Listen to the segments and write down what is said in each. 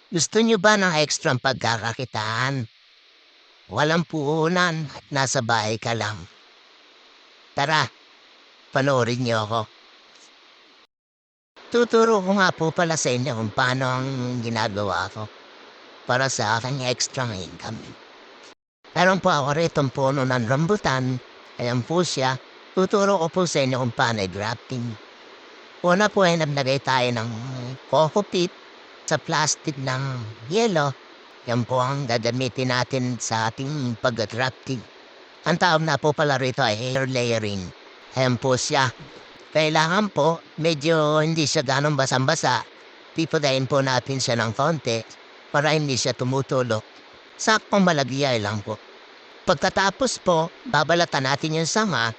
Gusto niyo ba ng ekstrang pagkakakitaan? Walang puhunan at nasa bahay ka lang. Tara, panoorin niyo ako. Tuturo ko nga po pala sa inyo kung paano ang ginagawa ko para sa aking extra income. Meron po ako rito ang puno ng rambutan. Ayan po siya. Tuturo ko po sa inyo kung paano i-grafting. Una po ay naglagay tayo ng coco pit sa plastic ng yelo. Yan po ang gagamitin natin sa ating pag-grafting. Ang tawag na po pala rito ay air layering. Ayan po siya. Kailangan po, medyo hindi siya ganong basang-basa. Pipudayin po natin siya ng konti para hindi siya tumutulo. Saktong malagiyay lang po. Pagkatapos po, babalatan natin yung sanga.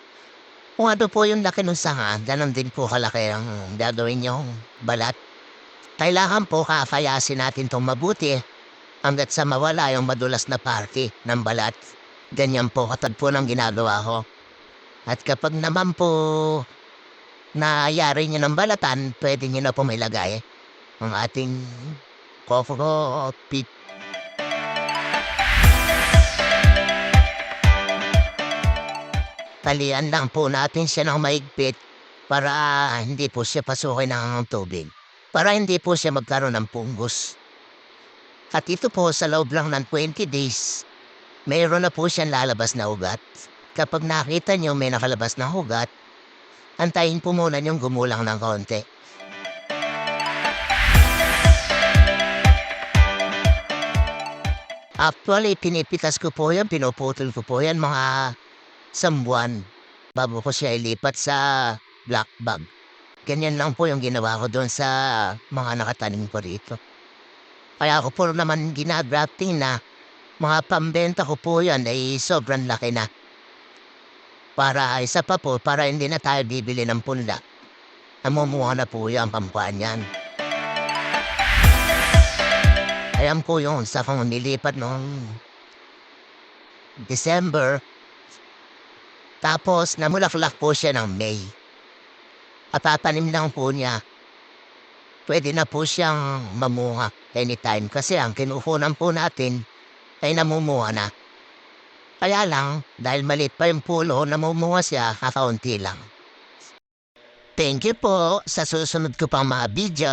Kung ano po yung laki ng sanga, ganon din po kalaki ang gagawin yung balat. Kailangan po kakayasin natin itong mabuti hanggat sa mawala yung madulas na parte ng balat. Ganyan po katad po ng ginagawa ko. At kapag naman po nayari nyo ng balatan, pwede nyo na po mailagay ang ating coco pit. Talian lang po natin siya ng maigpit para hindi po siya pasukin ng tubig. Para hindi po siya magkaroon ng punggos. At ito po sa loob lang ng 20 days, mayroon na po siyang lalabas na ugat. Kapag nakita nyo may nakalabas na ugat, antayin po muna yung gumulang ng konti. Actually, pinipitas ko po yan, pinuputol ko po yan mga sambuan bago ko siya ilipat sa black bag. Ganyan lang po yung ginawa ko doon sa mga nakatanim ko rito. Kaya ako po naman ginagrafting na mga pambenta ko po yan ay sobrang laki na. Para isa pa po, para hindi na tayo bibili ng punla. Namumuha na po yan pampaan yan. Ayan po yun sa kung nilipat noong December. Tapos namulaklak po siya ng May. At tatanim lang po niya. Pwede na po siyang mamunga anytime kasi ang kinukunan po natin ay namumuha na. Kaya lang, dahil maliit pa yung pulo, namumuha siya kakaunti lang. Thank you po sa susunod ko pang mga video.